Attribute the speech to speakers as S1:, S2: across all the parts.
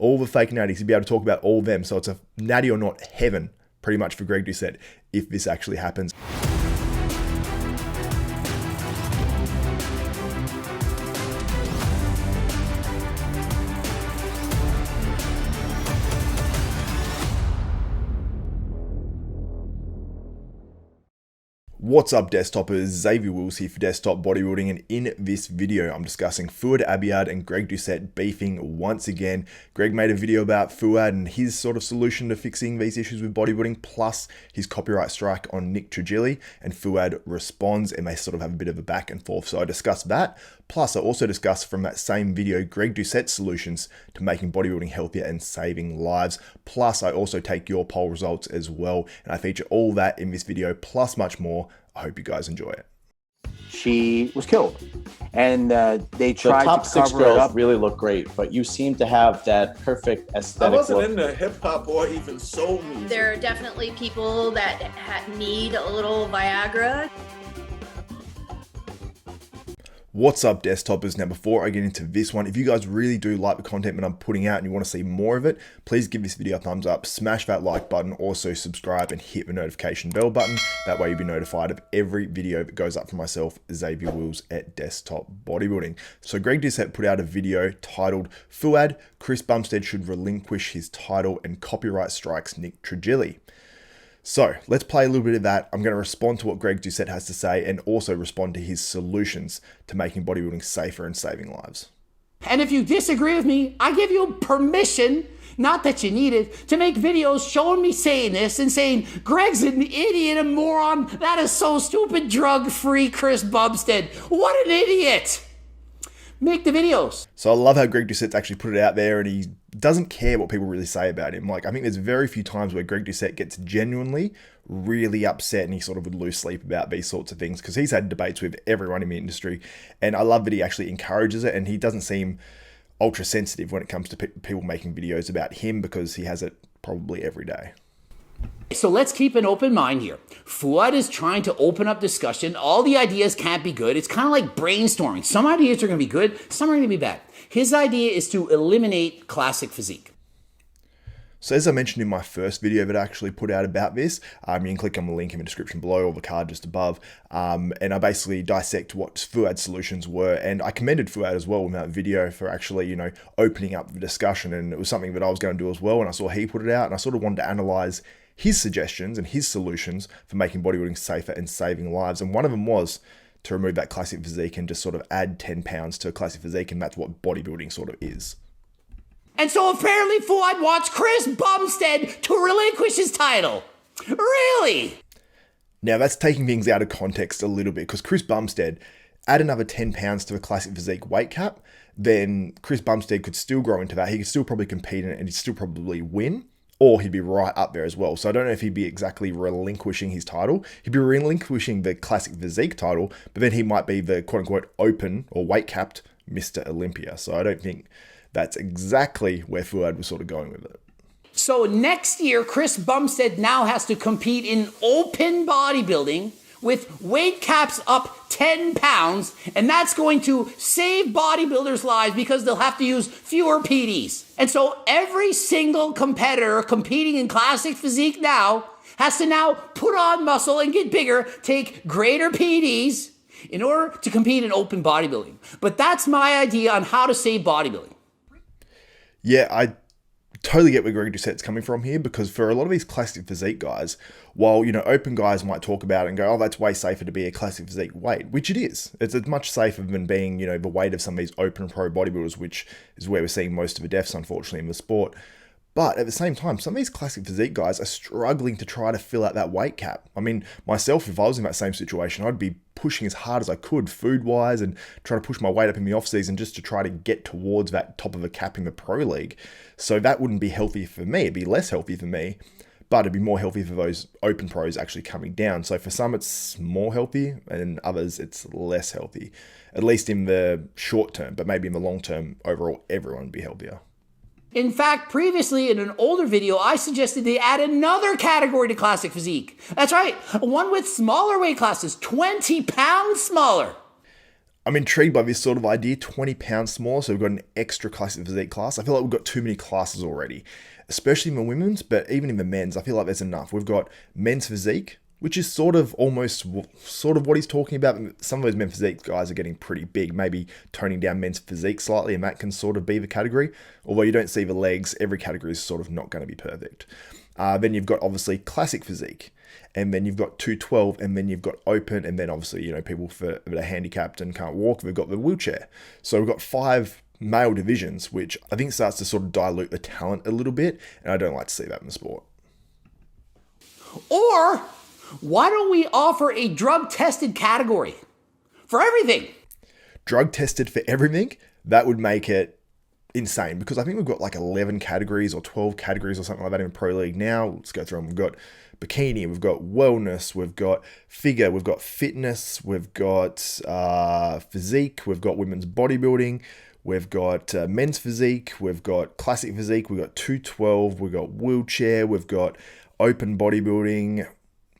S1: all the fake natties. He'd be able to talk about all of them. So it's a natty or not heaven, pretty much, for Greg Doucette, if this actually happens. What's up, Desktopers? Xavier Wills here for Desktop Bodybuilding, and in this video I'm discussing Fouad Abiad and Greg Doucette beefing once again. Greg made a video about Fouad and his sort of solution to fixing these issues with bodybuilding, plus his copyright strike on Nick Trigilli, and Fouad responds, and they sort of have a bit of a back and forth. So I discussed that, plus I also discussed from that same video Greg Doucette's solutions to making bodybuilding healthier and saving lives. Plus I also take your poll results as well, and I feature all that in this video, plus much more. I hope you guys enjoy it.
S2: She was killed, and they tried
S3: the top
S2: to
S3: six
S2: cover it
S3: girls
S2: up.
S3: really look great, but you seem to have that perfect aesthetic.
S4: I wasn't
S3: look.
S4: into hip hop or even soul music.
S5: There are definitely people that need a little Viagra.
S1: What's up, Desktopers? Now, before I get into this one, if you guys really do like the content that I'm putting out and you want to see more of it, please give this video a thumbs up, smash that like button, also subscribe and hit the notification bell button. That way you'll be notified of every video that goes up from myself, Xavier Wills at Desktop Bodybuilding. So Greg Doucette put out a video titled, Fouad, Chris Bumstead should relinquish his title and copyright strikes Nick Trigilli. So let's play a little bit of that. I'm going to respond to what Greg Doucette has to say and also respond to his solutions to making bodybuilding safer and saving lives.
S2: And if you disagree with me, I give you permission, not that you need it, to make videos showing me saying this and saying, Greg's an idiot, a moron, that is so stupid, drug-free Chris Bumstead. What an idiot! Make the videos.
S1: So I love how Greg Doucette's actually put it out there, and he doesn't care what people really say about him. Like, I think there's very few times where Greg Doucette gets genuinely really upset and he sort of would lose sleep about these sorts of things, because he's had debates with everyone in the industry, and I love that he actually encourages it, and he doesn't seem ultra sensitive when it comes to people making videos about him, because he has it probably every day.
S2: So let's keep an open mind here. Fouad is trying to open up discussion. All the ideas can't be good. It's kind of like brainstorming. Some ideas are going to be good, some are going to be bad. His idea is to eliminate classic physique.
S1: So as I mentioned in my first video that I actually put out about this, you can click on the link in the description below or the card just above, and I basically dissect what Fouad's solutions were, and I commended Fouad as well in that video for actually, opening up the discussion, and it was something that I was going to do as well, and I saw he put it out, and I sort of wanted to analyze his suggestions and his solutions for making bodybuilding safer and saving lives, and one of them was to remove that classic physique and just sort of add 10 pounds to a classic physique, and that's what bodybuilding sort of is.
S2: And so apparently Fouad wants Chris Bumstead to relinquish his title. Really?
S1: Now that's taking things out of context a little bit, because Chris Bumstead, add another 10 pounds to a classic physique weight cap, then Chris Bumstead could still grow into that. He could still probably compete in it and he'd still probably win, or he'd be right up there as well. So I don't know if he'd be exactly relinquishing his title. He'd be relinquishing the classic physique title, but then he might be the quote unquote open or weight capped Mr. Olympia. So I don't think that's exactly where Fouad was sort of going with it.
S2: So next year, Chris Bumstead now has to compete in open bodybuilding with weight caps up 10 pounds, and that's going to save bodybuilders' lives because they'll have to use fewer PDs. And so every single competitor competing in classic physique now has to now put on muscle and get bigger, take greater PDs in order to compete in open bodybuilding. But that's my idea on how to save bodybuilding.
S1: Yeah, I totally get where Greg Doucette's coming from here, because for a lot of these classic physique guys, while, open guys might talk about it and go, oh, that's way safer to be a classic physique weight, which it is. It's much safer than being, the weight of some of these open pro bodybuilders, which is where we're seeing most of the deaths, unfortunately, in the sport. But at the same time, some of these classic physique guys are struggling to try to fill out that weight cap. I mean, myself, if I was in that same situation, I'd be pushing as hard as I could food-wise and try to push my weight up in the off-season just to try to get towards that top of a cap in the pro league. So that wouldn't be healthy for me. It'd be less healthy for me, but it'd be more healthy for those open pros actually coming down. So for some, it's more healthy, and others, it's less healthy, at least in the short term. But maybe in the long term, overall, everyone would be healthier.
S2: In fact, previously in an older video, I suggested they add another category to classic physique. That's right, one with smaller weight classes, 20 pounds smaller.
S1: I I'm intrigued by this sort of idea, 20 pounds smaller, so we've got an extra classic physique class. I feel like we've got too many classes already, especially in the women's, but even in the men's, I feel like there's enough. We've got men's physique, which is sort of what he's talking about. Some of those men's physique guys are getting pretty big, maybe toning down men's physique slightly, and that can sort of be the category. Although you don't see the legs, every category is sort of not going to be perfect. Then you've got obviously classic physique, and then you've got 212, and then you've got open, and then obviously, people that are handicapped and can't walk, they've got the wheelchair. So we've got 5 male divisions, which I think starts to sort of dilute the talent a little bit, and I don't like to see that in the sport.
S2: Or why don't we offer a drug-tested category for everything?
S1: Drug tested for everything? That would make it insane, because I think we've got like 11 categories or 12 categories or something like that in Pro League now. Let's go through them. We've got bikini, we've got wellness, we've got figure, we've got fitness, we've got physique, we've got women's bodybuilding, we've got men's physique, we've got classic physique, we've got 212, we've got wheelchair, we've got open bodybuilding.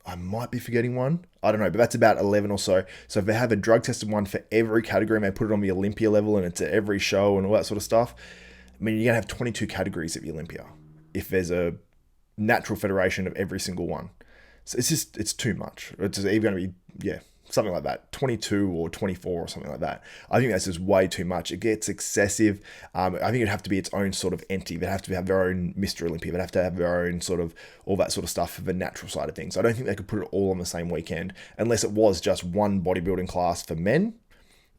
S1: I might be forgetting one. I don't know, but that's about 11 or so. So if they have a drug-tested one for every category and they put it on the Olympia level and it's at every show and all that sort of stuff, I mean, you're going to have 22 categories at the Olympia if there's a natural federation of every single one. So it's too much. It's either going to be, something like that, 22 or 24 or something like that. I think that's just way too much. It gets excessive. I think it'd have to be its own sort of entity. They'd have to have their own Mr. Olympia. They'd have to have their own sort of all that sort of stuff for the natural side of things. I don't think they could put it all on the same weekend unless it was just one bodybuilding class for men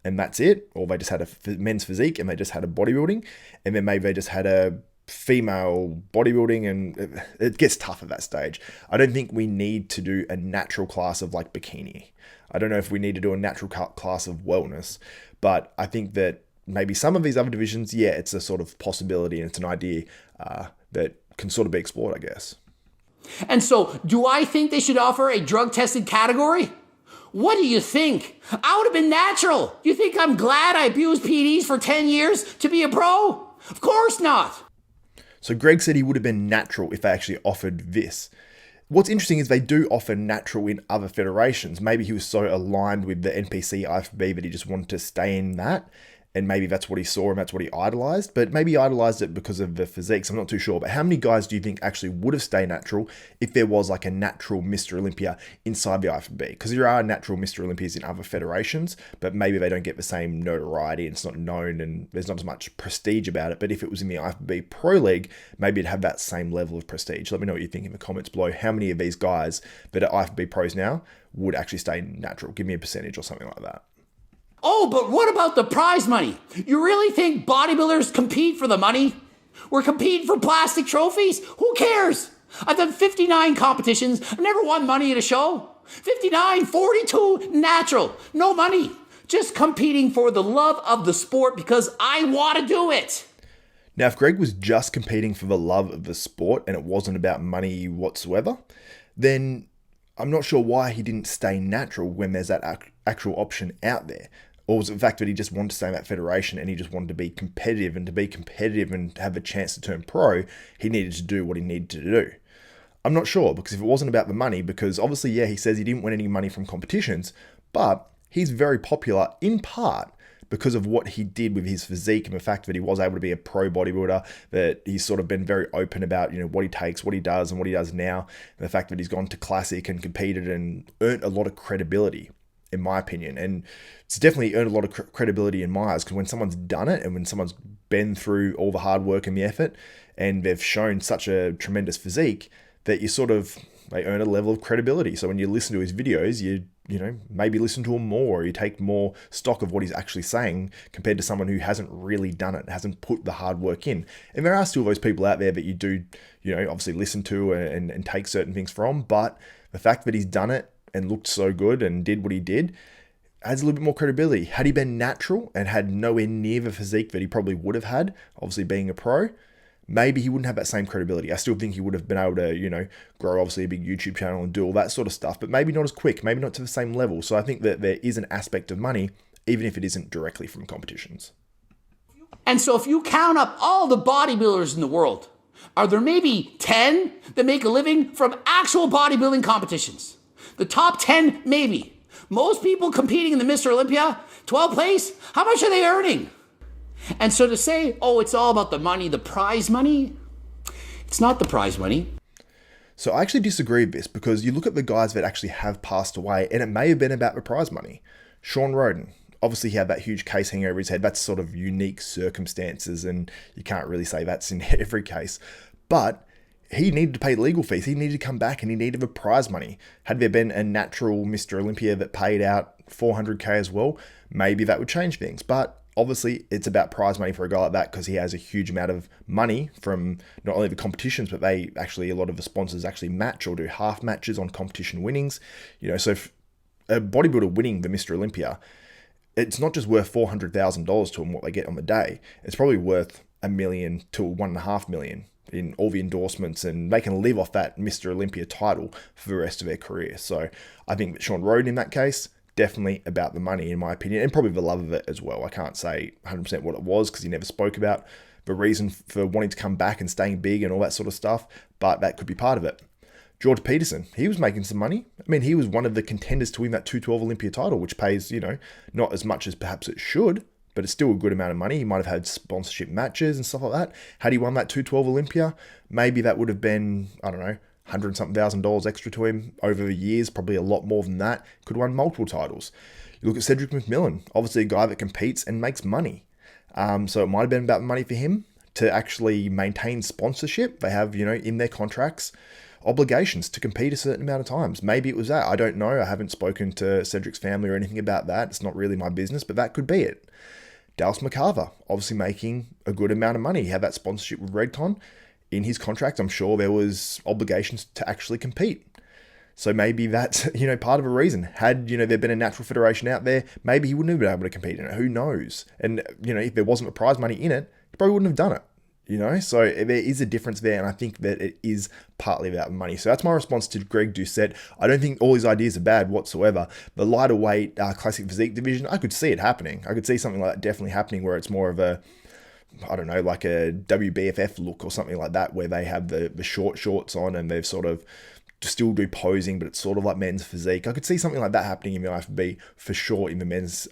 S1: and that's it. Or they just had a men's physique and they just had a bodybuilding, and then maybe they just had a female bodybuilding, and it gets tough at that stage. I don't think we need to do a natural class of like bikini. I don't know if we need to do a natural class of wellness, but I think that maybe some of these other divisions, it's a sort of possibility and it's an idea that can sort of be explored, I guess.
S2: And so, do I think they should offer a drug-tested category? What do you think? I would have been natural. Do you think I'm glad I abused PEDs for 10 years to be a pro? Of course not.
S1: So Greg said he would have been natural if they actually offered this. What's interesting is they do offer natural in other federations. Maybe he was so aligned with the NPC IFBB that he just wanted to stay in that. And maybe that's what he saw and that's what he idolized. But maybe he idolized it because of the physiques. I'm not too sure. But how many guys do you think actually would have stayed natural if there was like a natural Mr. Olympia inside the IFBB? Because there are natural Mr. Olympias in other federations, but maybe they don't get the same notoriety and it's not known and there's not as much prestige about it. But if it was in the IFBB Pro League, maybe it'd have that same level of prestige. Let me know what you think in the comments below. How many of these guys that are IFBB pros now would actually stay natural? Give me a percentage or something like that.
S2: Oh, but what about the prize money? You really think bodybuilders compete for the money? We're competing for plastic trophies? Who cares? I've done 59 competitions. I've never won money at a show. 59, 42, natural. No money. Just competing for the love of the sport because I want to do it.
S1: Now, if Greg was just competing for the love of the sport and it wasn't about money whatsoever, then I'm not sure why he didn't stay natural when there's that actual option out there. Or was it the fact that he just wanted to stay in that federation and he just wanted to be competitive, and to be competitive and have a chance to turn pro, he needed to do what he needed to do? I'm not sure, because if it wasn't about the money, because obviously, he says he didn't win any money from competitions, but he's very popular in part because of what he did with his physique and the fact that he was able to be a pro bodybuilder, that he's sort of been very open about, what he takes, what he does, and what he does now, and the fact that he's gone to classic and competed and earned a lot of credibility, in my opinion. And it's definitely earned a lot of credibility in my eyes, because when someone's done it and when someone's been through all the hard work and the effort and they've shown such a tremendous physique, that they earn a level of credibility. So when you listen to his videos, you maybe listen to him more, or you take more stock of what he's actually saying compared to someone who hasn't really done it, hasn't put the hard work in. And there are still those people out there that you do, obviously listen to and take certain things from, but the fact that he's done it and looked so good and did what he did adds a little bit more credibility. Had he been natural and had nowhere near the physique that he probably would have had, obviously being a pro, maybe he wouldn't have that same credibility. I still think he would have been able to, grow obviously a big YouTube channel and do all that sort of stuff, but maybe not as quick, maybe not to the same level. So I think that there is an aspect of money, even if it isn't directly from competitions.
S2: And so if you count up all the bodybuilders in the world, are there maybe 10 that make a living from actual bodybuilding competitions? The top 10, maybe. Most people competing in the Mr. Olympia, 12th place, how much are they earning? And so to say, oh, it's all about the money, the prize money, it's not the prize money.
S1: So I actually disagree with this, because you look at the guys that actually have passed away and it may have been about the prize money. Sean Roden, obviously he had that huge case hanging over his head. That's sort of unique circumstances and you can't really say that's in every case. But he needed to pay legal fees. He needed to come back and he needed the prize money. Had there been a natural Mr. Olympia that paid out $400K as well, maybe that would change things. But obviously it's about prize money for a guy like that, because he has a huge amount of money from not only the competitions, but they actually, a lot of the sponsors actually match or do half matches on competition winnings. You know, so if a bodybuilder winning the Mr. Olympia, it's not just worth $400,000 to them what they get on the day. It's probably worth $1 million to $1.5 million in all the endorsements, and they can live off that Mr. Olympia title for the rest of their career. So I think that Sean Roden in that case, definitely about the money in my opinion, and probably the love of it as well. I can't say 100% what it was because he never spoke about the reason for wanting to come back and staying big and all that sort of stuff, but that could be part of it. George Peterson, he was making some money. I mean, he was one of the contenders to win that 212 Olympia title, which pays, you know, not as much as perhaps it should, but it's still a good amount of money. He might have had sponsorship matches and stuff like that. Had he won that 212 Olympia, maybe that would have been, I don't know, $100-something extra to him over the years, probably a lot more than that. Could have won multiple titles. You look at Cedric McMillan, obviously a guy that competes and makes money. So it might have been about money for him to actually maintain sponsorship. They have, you know, in their contracts, obligations to compete a certain amount of times. Maybe it was that. I don't know. I haven't spoken to Cedric's family or anything about that. It's not really my business, but that could be it. Dallas McCarver, obviously making a good amount of money. He had that sponsorship with Redcon. In his contract, I'm sure there was obligations to actually compete. So maybe that's, you know, part of a reason. Had, you know, there been a natural federation out there, maybe he wouldn't have been able to compete in it. Who knows? And, you know, if there wasn't a prize money in it, he probably wouldn't have done it. You know, so there is a difference there, and I think that it is partly about money. So that's my response to Greg Doucette. I don't think all his ideas are bad whatsoever. The lighter weight classic physique division, I could see it happening. I could see something like that definitely happening, where it's more of a, I don't know, like a WBFF look or something like that, where they have the short shorts on and they've sort of still do posing, but it's sort of like men's physique. I could see something like that happening in the IFBB for sure in the men's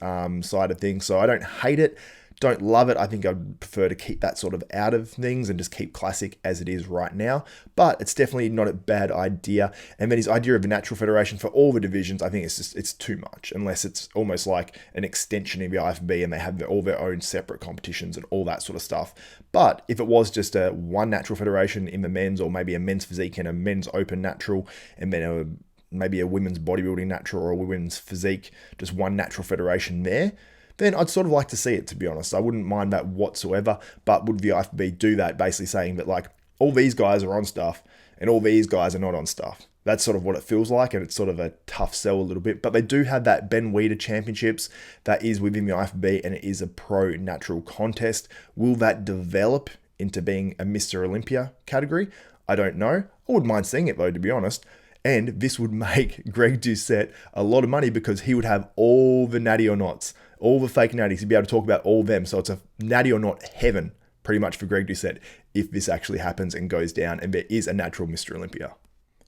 S1: side of things. So I don't hate it. Don't love it. I think I'd prefer to keep that sort of out of things and just keep classic as it is right now. But it's definitely not a bad idea. And then his idea of a natural federation for all the divisions, I think it's too much, unless it's almost like an extension of the IFBB and they have all their own separate competitions and all that sort of stuff. But if it was just a one natural federation in the men's, or maybe a men's physique and a men's open natural, and then maybe a women's bodybuilding natural or a women's physique, just one natural federation there, then I'd sort of like to see it, to be honest. I wouldn't mind that whatsoever, but would the IFBB do that, basically saying that, like, all these guys are on stuff and all these guys are not on stuff? That's sort of what it feels like, and it's sort of a tough sell a little bit. But they do have that Ben Weider Championships that is within the IFBB, and it is a pro natural contest. Will that develop into being a Mr. Olympia category? I don't know. I wouldn't mind seeing it, though, to be honest. And this would make Greg Doucette a lot of money, because he would have all the natty or nots, all the fake natties. He'd be able to talk about all of them. So it's a natty or not heaven, pretty much, for Greg Doucette, if this actually happens and goes down and there is a natural Mr. Olympia.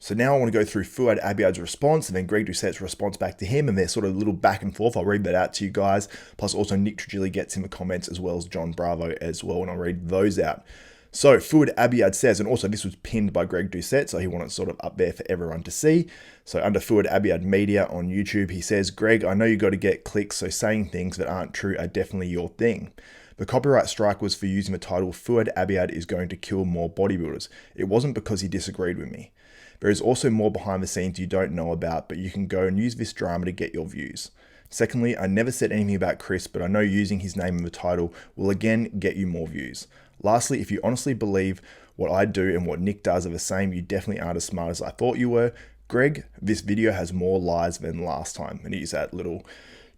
S1: So now I want to go through Fouad Abiad's response and then Greg Doucette's response back to him, and their sort of little back and forth. I'll read that out to you guys. Plus also Nick Trigilli gets in the comments, as well as John Bravo as well, and I'll read those out. So Fouad Abiad says, and also this was pinned by Greg Doucette, so he wanted it sort of up there for everyone to see. So under Fouad Abiad Media on YouTube, he says, Greg, I know you got to get clicks, so saying things that aren't true are definitely your thing. The copyright strike was for using the title Fouad Abiad is going to kill more bodybuilders. It wasn't because he disagreed with me. There is also more behind the scenes you don't know about, but you can go and use this drama to get your views. Secondly, I never said anything about Chris, but I know using his name in the title will again get you more views. Lastly, if you honestly believe what I do and what Nick does are the same, you definitely aren't as smart as I thought you were. Greg, this video has more lies than last time. And he used that little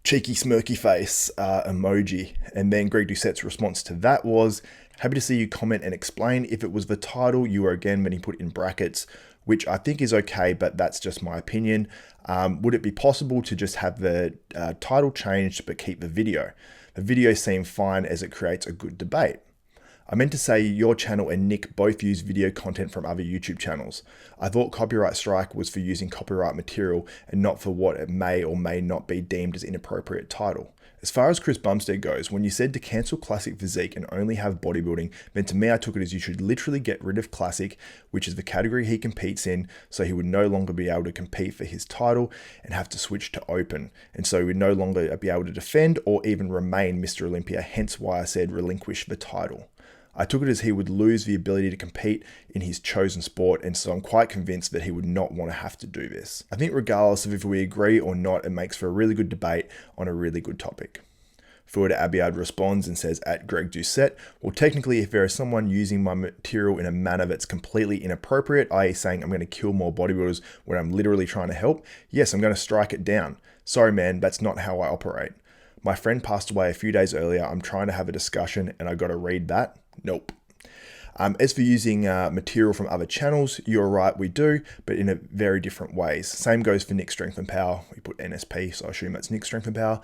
S1: cheeky smirky face emoji. And then Greg Doucette's response to that was, happy to see you comment and explain. If it was the title, you were again, then he put in brackets, which I think is okay, but that's just my opinion. Would it be possible to just have the title changed but keep the video? The video seemed fine as it creates a good debate. I meant to say your channel and Nick both use video content from other YouTube channels. I thought copyright strike was for using copyright material and not for what it may or may not be deemed as inappropriate title. As far as Chris Bumstead goes, when you said to cancel Classic Physique and only have bodybuilding, then to me I took it as you should literally get rid of Classic, which is the category he competes in, so he would no longer be able to compete for his title and have to switch to Open, and so he would no longer be able to defend or even remain Mr. Olympia, hence why I said relinquish the title. I took it as he would lose the ability to compete in his chosen sport, and so I'm quite convinced that he would not want to have to do this. I think regardless of if we agree or not, it makes for a really good debate on a really good topic. Fouad Abiad responds and says, at Greg Doucette, well, technically, if there is someone using my material in a manner that's completely inappropriate, i.e. saying I'm going to kill more bodybuilders when I'm literally trying to help, yes, I'm going to strike it down. Sorry, man, that's not how I operate. My friend passed away a few days earlier. I'm trying to have a discussion and I got to read that. Nope. As for using material from other channels, you're right, we do, but in a very different ways. Same goes for Nick Strength and Power. We put NSP, so I assume that's Nick Strength and Power.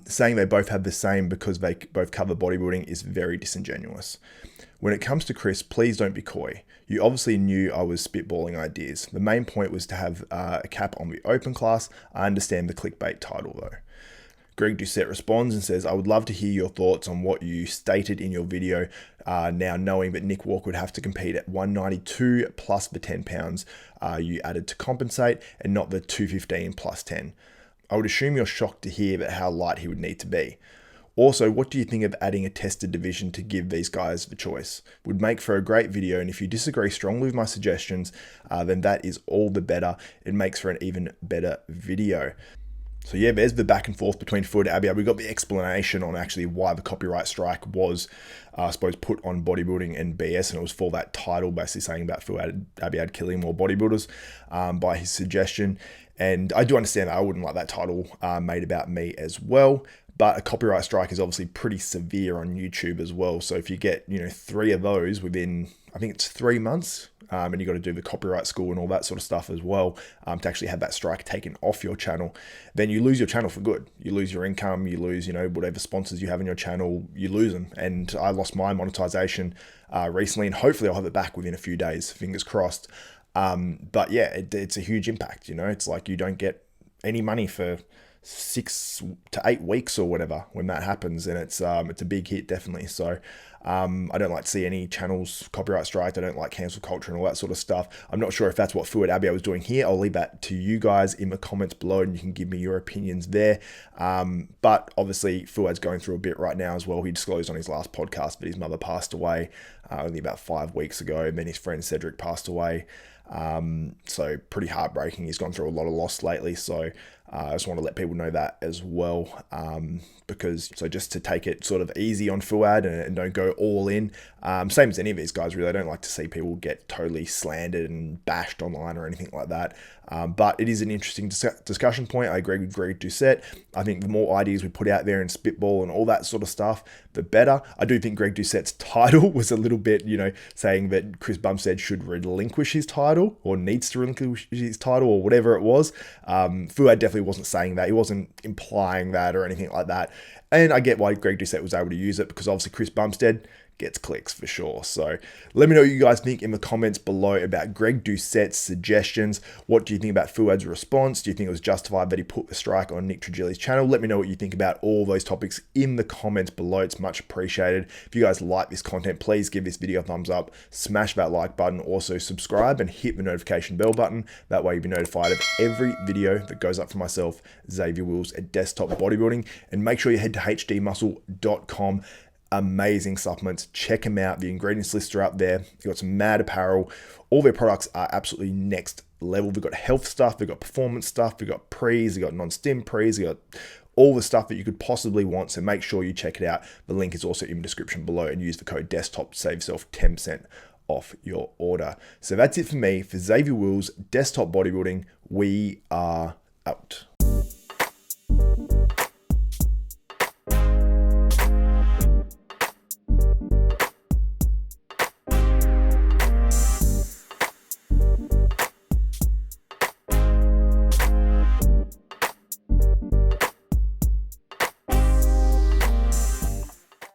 S1: Saying they both have the same because they both cover bodybuilding is very disingenuous. When it comes to Chris, please don't be coy. You obviously knew I was spitballing ideas. The main point was to have a cap on the Open class. I understand the clickbait title though. Greg Doucette responds and says, I would love to hear your thoughts on what you stated in your video, now knowing that Nick Walker would have to compete at 192 plus the 10 pounds you added to compensate and not the 215 plus 10. I would assume you're shocked to hear about how light he would need to be. Also, what do you think of adding a tested division to give these guys the choice? Would make for a great video, and if you disagree strongly with my suggestions, then that is all the better. It makes for an even better video. So yeah, there's the back and forth between Fouad Abiad. We got the explanation on actually why the copyright strike was, I suppose, put on bodybuilding and BS, and it was for that title, basically saying about Fouad Abiad killing more bodybuilders by his suggestion. And I do understand that I wouldn't like that title made about me as well. But a copyright strike is obviously pretty severe on YouTube as well. So if you get, 3 of those within, I think it's 3 months, and you got to do the copyright school and all that sort of stuff as well to actually have that strike taken off your channel, then you lose your channel for good. You lose your income, you lose, whatever sponsors you have in your channel, you lose them. And I lost my monetization recently, and hopefully I'll have it back within a few days, fingers crossed. But yeah, it's a huge impact. It's like you don't get any money for 6 to 8 weeks or whatever when that happens, and it's a big hit, definitely. So I don't like to see any channels copyright striked. I don't like cancel culture and all that sort of stuff. I'm not sure if that's what Fouad Abiad was doing here. I'll leave that to you guys in the comments below, and you can give me your opinions there. But obviously Fouad's going through a bit right now as well. He disclosed on his last podcast that his mother passed away only about 5 weeks ago, and then his friend Cedric passed away. So pretty heartbreaking. He's gone through a lot of loss lately, so I just want to let people know that as well, because just to take it sort of easy on Fouad and don't go all in, same as any of these guys really. I don't like to see people get totally slandered and bashed online or anything like that, but it is an interesting discussion point. I agree with Greg Doucette. I think the more ideas we put out there and spitball and all that sort of stuff, the better. I do think Greg Doucette's title was a little bit, saying that Chris Bumstead should relinquish his title or needs to relinquish his title or whatever it was. Fouad definitely wasn't saying that. He wasn't implying that or anything like that. And I get why Greg Doucette was able to use it, because obviously Chris Bumstead gets clicks for sure. So let me know what you guys think in the comments below about Greg Doucette's suggestions. What do you think about Fouad's response? Do you think it was justified that he put the strike on Nick Trigili's channel? Let me know what you think about all those topics in the comments below. It's much appreciated. If you guys like this content, please give this video a thumbs up, smash that like button, also subscribe and hit the notification bell button. That way you'll be notified of every video that goes up for myself, Xavier Wills at Desktop Bodybuilding. And make sure you head to hdmuscle.com. Amazing supplements. Check them out. The ingredients lists are up there. They've got some mad apparel. All their products are absolutely next level. They've got health stuff. They've got performance stuff. They've got pre's. They've got non-stim pre's. They've got all the stuff that you could possibly want. So make sure you check it out. The link is also in the description below, and use the code DESKTOP to save yourself 10% off your order. So that's it for me. For Xavier Wills, Desktop Bodybuilding, we are out.